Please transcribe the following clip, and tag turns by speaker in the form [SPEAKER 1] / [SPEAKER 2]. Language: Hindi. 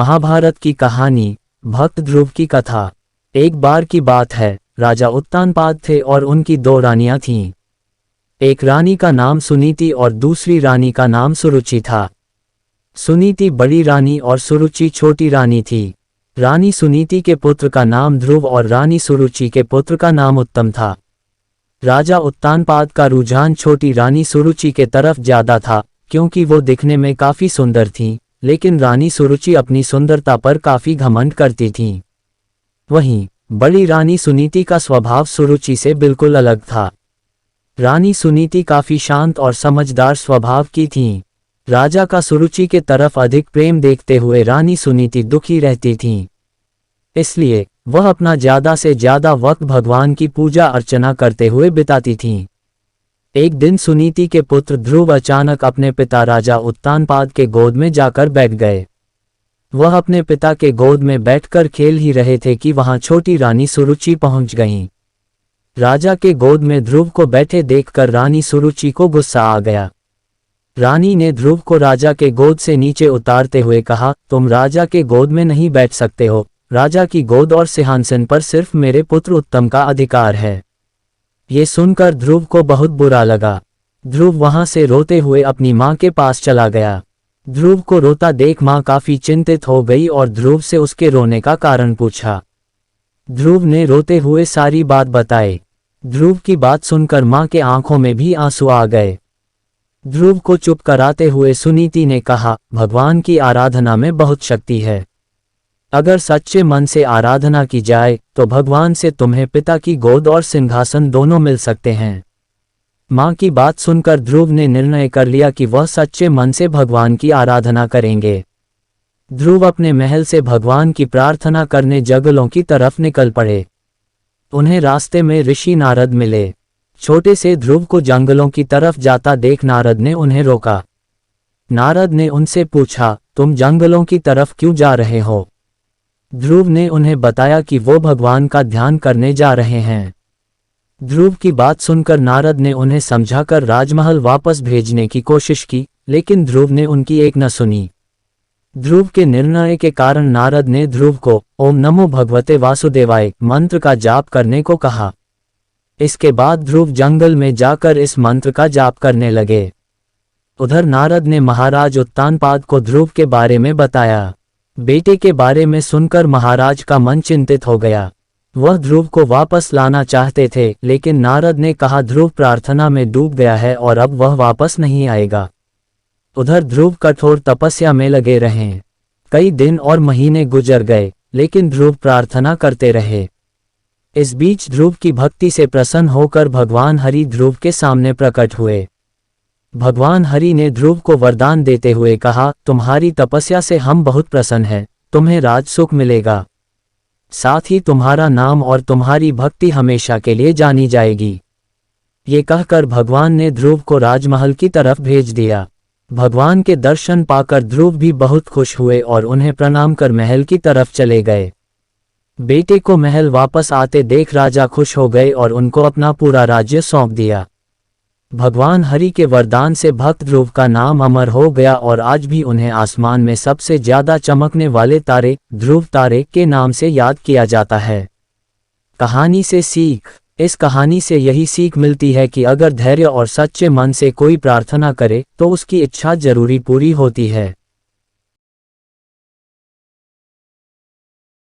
[SPEAKER 1] महाभारत की कहानी, भक्त ध्रुव की कथा। एक बार की बात है, राजा उत्तानपाद थे और उनकी दो रानियां थीं। एक रानी का नाम सुनीति और दूसरी रानी का नाम सुरुचि था। सुनीति बड़ी रानी और सुरुचि छोटी रानी थी। रानी सुनीति के पुत्र का नाम ध्रुव और रानी सुरुचि के पुत्र का नाम उत्तम था। राजा उत्तानपाद का रुझान छोटी रानी सुरुचि के तरफ ज्यादा था, क्योंकि वो दिखने में काफी सुंदर थीं, लेकिन रानी सुरुचि अपनी सुंदरता पर काफी घमंड करती थीं। वहीं बड़ी रानी सुनीति का स्वभाव सुरुचि से बिल्कुल अलग था। रानी सुनीति काफी शांत और समझदार स्वभाव की थीं। राजा का सुरुचि के तरफ अधिक प्रेम देखते हुए रानी सुनीति दुखी रहती थीं। इसलिए वह अपना ज्यादा से ज्यादा वक्त भगवान की पूजा अर्चना करते हुए बिताती थीं। एक दिन सुनीति के पुत्र ध्रुव अचानक अपने पिता राजा उत्तानपाद के गोद में जाकर बैठ गए। वह अपने पिता के गोद में बैठकर खेल ही रहे थे कि वहां छोटी रानी सुरुचि पहुंच गईं। राजा के गोद में ध्रुव को बैठे देखकर रानी सुरुचि को गुस्सा आ गया। रानी ने ध्रुव को राजा के गोद से नीचे उतारते हुए कहा, तुम राजा के गोद में नहीं बैठ सकते हो। राजा की गोद और सिंहासन पर सिर्फ मेरे पुत्र उत्तम का अधिकार है। ये सुनकर ध्रुव को बहुत बुरा लगा। ध्रुव वहां से रोते हुए अपनी मां के पास चला गया। ध्रुव को रोता देख मां काफी चिंतित हो गई और ध्रुव से उसके रोने का कारण पूछा। ध्रुव ने रोते हुए सारी बात बताई। ध्रुव की बात सुनकर मां के आंखों में भी आंसू आ गए। ध्रुव को चुप कराते हुए सुनीति ने कहा, भगवान की आराधना में बहुत शक्ति है। अगर सच्चे मन से आराधना की जाए तो भगवान से तुम्हें पिता की गोद और सिंहासन दोनों मिल सकते हैं। मां की बात सुनकर ध्रुव ने निर्णय कर लिया कि वह सच्चे मन से भगवान की आराधना करेंगे। ध्रुव अपने महल से भगवान की प्रार्थना करने जंगलों की तरफ निकल पड़े। उन्हें रास्ते में ऋषि नारद मिले। छोटे से ध्रुव को जंगलों की तरफ जाता देख नारद ने उन्हें रोका। नारद ने उनसे पूछा, तुम जंगलों की तरफ क्यों जा रहे हो? ध्रुव ने उन्हें बताया कि वो भगवान का ध्यान करने जा रहे हैं। ध्रुव की बात सुनकर नारद ने उन्हें समझाकर राजमहल वापस भेजने की कोशिश की, लेकिन ध्रुव ने उनकी एक न सुनी। ध्रुव के निर्णय के कारण नारद ने ध्रुव को ओम नमो भगवते वासुदेवाय मंत्र का जाप करने को कहा। इसके बाद ध्रुव जंगल में जाकर इस मंत्र का जाप करने लगे। उधर नारद ने महाराज उत्तानपाद को ध्रुव के बारे में बताया। बेटे के बारे में सुनकर महाराज का मन चिंतित हो गया। वह ध्रुव को वापस लाना चाहते थे, लेकिन नारद ने कहा ध्रुव प्रार्थना में डूब गया है और अब वह वापस नहीं आएगा। उधर ध्रुव कठोर तपस्या में लगे रहे। कई दिन और महीने गुजर गए, लेकिन ध्रुव प्रार्थना करते रहे। इस बीच ध्रुव की भक्ति से प्रसन्न होकर भगवान हरि ध्रुव के सामने प्रकट हुए। भगवान हरि ने ध्रुव को वरदान देते हुए कहा, तुम्हारी तपस्या से हम बहुत प्रसन्न हैं, तुम्हें राज सुख मिलेगा। साथ ही तुम्हारा नाम और तुम्हारी भक्ति हमेशा के लिए जानी जाएगी। ये कहकर भगवान ने ध्रुव को राजमहल की तरफ भेज दिया। भगवान के दर्शन पाकर ध्रुव भी बहुत खुश हुए और उन्हें प्रणाम कर महल की तरफ चले गए। बेटे को महल वापस आते देख राजा खुश हो गए और उनको अपना पूरा राज्य सौंप दिया। भगवान हरि के वरदान से भक्त ध्रुव का नाम अमर हो गया और आज भी उन्हें आसमान में सबसे ज्यादा चमकने वाले तारे ध्रुव तारे के नाम से याद किया जाता है। कहानी से सीख। इस कहानी से यही सीख मिलती है कि अगर धैर्य और सच्चे मन से कोई प्रार्थना करे तो उसकी इच्छा जरूरी पूरी होती है।